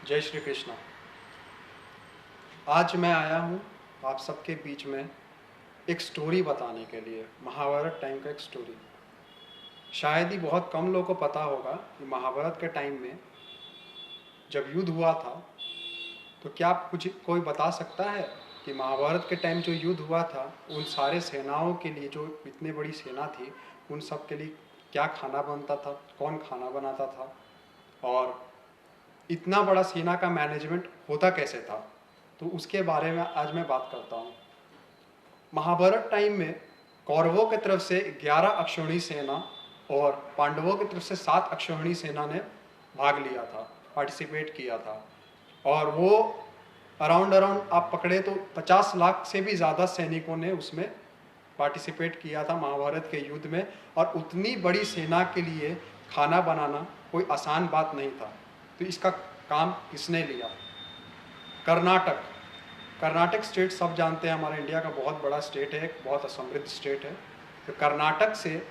जय श्री कृष्ण। आज मैं आया हूँ आप सबके बीच में एक स्टोरी बताने के लिए, महाभारत टाइम का एक स्टोरी। शायद ही बहुत कम लोगों को पता होगा कि महाभारत के टाइम में जब युद्ध हुआ था, तो क्या कोई बता सकता है कि महाभारत के टाइम जो युद्ध हुआ था उन सारे सेनाओं के लिए, जो इतनी बड़ी सेना थी, उन सब के लिए क्या खाना बनता था, कौन खाना बनाता था, और इतना बड़ा सेना का मैनेजमेंट होता कैसे था? तो उसके बारे में आज मैं बात करता हूँ। महाभारत टाइम में कौरवों की तरफ से 11 अक्षौहिणी सेना और पांडवों की तरफ से 7 अक्षौहिणी सेना ने भाग लिया था, पार्टिसिपेट किया था। और वो अराउंड आप पकड़े तो 50 लाख से भी ज़्यादा सैनिकों ने उसमें पार्टिसिपेट किया था महाभारत के युद्ध में। और उतनी बड़ी सेना के लिए खाना बनाना कोई आसान बात नहीं था। तो इसका काम किसने लिया? कर्नाटक। कर्नाटक स्टेट सब जानते हैं, हमारा इंडिया का बहुत बड़ा स्टेट है, एक बहुत समृद्ध स्टेट है। तो कर्नाटक से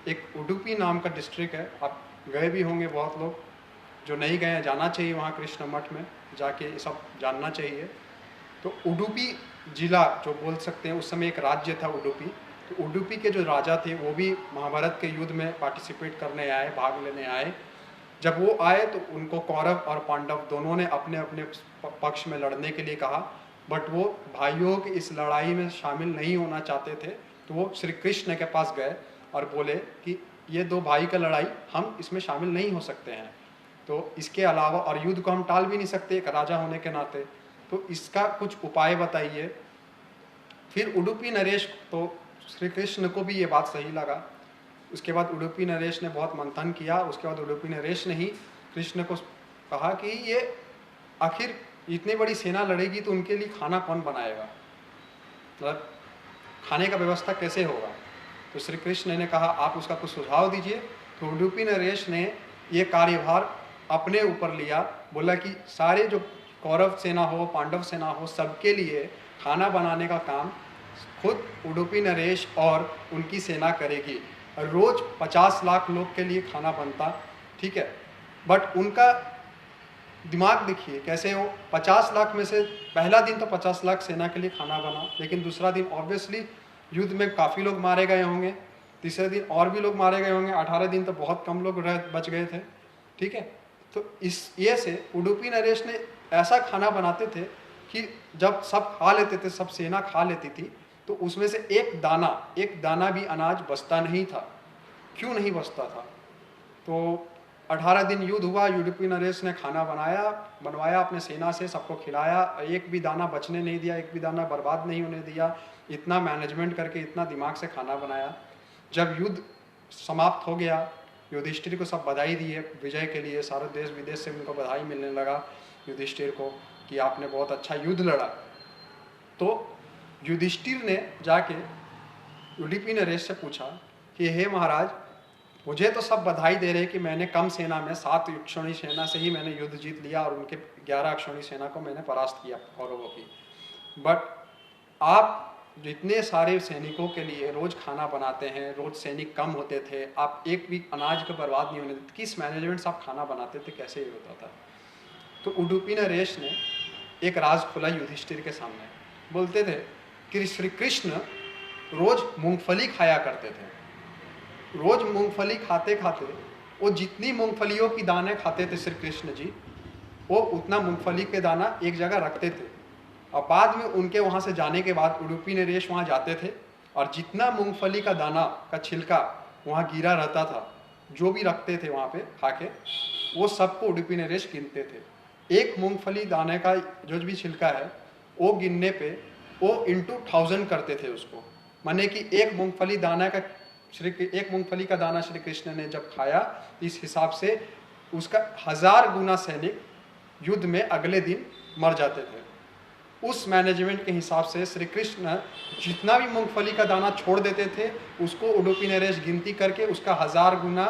एक उडुपी नाम का डिस्ट्रिक्ट है, आप गए भी होंगे बहुत लोग, जो नहीं गए हैं जाना चाहिए, वहाँ कृष्ण मठ में जाके ये सब जानना चाहिए। तो उडुपी जिला जो बोल सकते हैं, उस समय एक राज्य था उडुपी। तो उडुपी के जो राजा थे वो भी महाभारत के युद्ध में पार्टिसिपेट करने आए, भाग लेने आए। जब वो आए तो उनको कौरव और पांडव दोनों ने अपने अपने पक्ष में लड़ने के लिए कहा, बट वो भाइयों की इस लड़ाई में शामिल नहीं होना चाहते थे। तो वो श्री कृष्ण के पास गए और बोले कि ये दो भाई का लड़ाई, हम इसमें शामिल नहीं हो सकते हैं। तो इसके अलावा और युद्ध को हम टाल भी नहीं सकते एक राजा होने के नाते, तो इसका कुछ उपाय बताइए। फिर उडुपी नरेश, तो श्री कृष्ण को भी ये बात सही लगा। उसके बाद उडुपी नरेश ने बहुत मंथन किया। उसके बाद उडुपी नरेश ने ही कृष्ण को कहा कि ये आखिर इतनी बड़ी सेना लड़ेगी तो उनके लिए खाना कौन बनाएगा, मतलब खाने का व्यवस्था कैसे होगा? तो श्री कृष्ण ने कहा आप उसका कुछ सुझाव दीजिए। तो उडुपी नरेश ने ये कार्यभार अपने ऊपर लिया, बोला कि सारे जो कौरव सेना हो, पांडव सेना हो, सबके लिए खाना बनाने का काम खुद उडुपी नरेश और उनकी सेना करेगी। रोज 50 लाख लोग के लिए खाना बनता, ठीक है। बट उनका दिमाग देखिए कैसे हो, 50 लाख में से पहला दिन तो 50 लाख सेना के लिए खाना बना, लेकिन दूसरा दिन ऑब्वियसली युद्ध में काफ़ी लोग मारे गए होंगे, तीसरे दिन और भी लोग मारे गए होंगे, 18 दिन तो बहुत कम लोग बच गए थे, ठीक है। तो इस ये से उडुपी नरेश ने ऐसा खाना बनाते थे कि जब सब खा लेते थे, सब सेना खा लेती थी, तो उसमें से एक दाना भी अनाज बचता नहीं था। क्यों नहीं बचता था? तो 18 दिन युद्ध हुआ, उडुपी नरेश ने खाना बनवाया अपने सेना से, सबको खिलाया, एक भी दाना बचने नहीं दिया, एक भी दाना बर्बाद नहीं होने दिया। इतना मैनेजमेंट करके, इतना दिमाग से खाना बनाया। जब युद्ध समाप्त हो गया, युधिष्ठिर को सब बधाई दिए विजय के लिए, सारे देश विदेश से उनको बधाई मिलने लगा युधिष्ठिर को कि आपने बहुत अच्छा युद्ध लड़ा। तो युधिष्ठिर ने जाके उडुपी नरेश से पूछा कि हे महाराज, मुझे तो सब बधाई दे रहे कि मैंने कम सेना में 7 अक्षौहिणी सेना से ही मैंने युद्ध जीत लिया और उनके 11 अक्षौहिणी सेना को मैंने परास्त किया कौरवों की, बट आप जितने सारे सैनिकों के लिए रोज खाना बनाते हैं, रोज सैनिक कम होते थे, आप एक भी अनाज को बर्बाद नहीं होने देते, किस मैनेजमेंट से आप खाना बनाते थे, कैसे ये होता था? तो उडुपी नरेश ने एक राज खोला युधिष्ठिर के सामने। बोलते थे कि श्री कृष्ण रोज मूंगफली खाया करते थे। रोज मूंगफली खाते खाते वो जितनी मूंगफलियों की दाने खाते थे श्री कृष्ण जी, वो उतना मूंगफली के दाना एक जगह रखते थे। और बाद में उनके वहाँ से जाने के बाद उडुपी नरेश वहाँ जाते थे और जितना मूंगफली का दाना का छिलका वहाँ गिरा रहता था, जो भी रखते थे वहाँ पे खा के, वो सबको उडुपी नरेश गिनते थे। एक मूंगफली दाने का जो भी छिलका है वो गिनने पे वो इंटू 1000 करते थे उसको, माने कि एक मूंगफली का दाना श्री कृष्ण ने जब खाया, इस हिसाब से उसका 1000 गुना सैनिक युद्ध में अगले दिन मर जाते थे। उस मैनेजमेंट के हिसाब से श्री कृष्ण जितना भी मूंगफली का दाना छोड़ देते थे, उसको उडुपी नरेश गिनती करके उसका 1000 गुना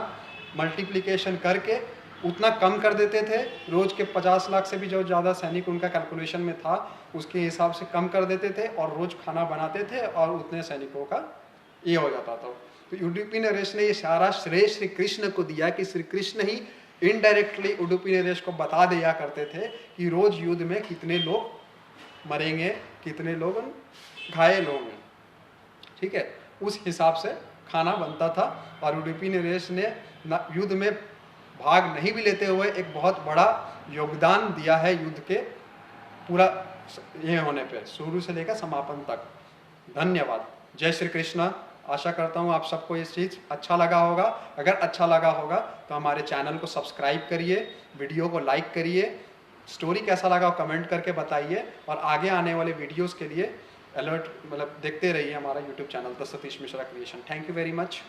मल्टीप्लिकेशन करके उतना कम कर देते थे। रोज के 50 लाख से भी जो ज़्यादा सैनिक उनका कैलकुलेशन में था, उसके हिसाब से कम कर देते थे और रोज खाना बनाते थे और उतने सैनिकों का ये हो जाता था। तो उडुपी नरेश ने ये सारा श्रेय श्री कृष्ण को दिया कि श्री कृष्ण ही इनडायरेक्टली उडुपी नरेश को बता दिया करते थे कि रोज युद्ध में कितने लोग मरेंगे, कितने लोग घायल होंगे, ठीक है। उस हिसाब से खाना बनता था और उडुपी नरेश ने युद्ध में भाग नहीं भी लेते हुए एक बहुत बड़ा योगदान दिया है युद्ध के पूरा ये होने पे, शुरू से लेकर समापन तक। धन्यवाद। जय श्री कृष्ण। आशा करता हूँ आप सबको ये चीज़ अच्छा लगा होगा। अगर अच्छा लगा होगा तो हमारे चैनल को सब्सक्राइब करिए, वीडियो को लाइक करिए, स्टोरी कैसा लगा कमेंट करके बताइए, और आगे आने वाले वीडियोस के लिए अलर्ट देखते रहिए हमारा YouTube channel the Satish Mishra creation. Thank you very much.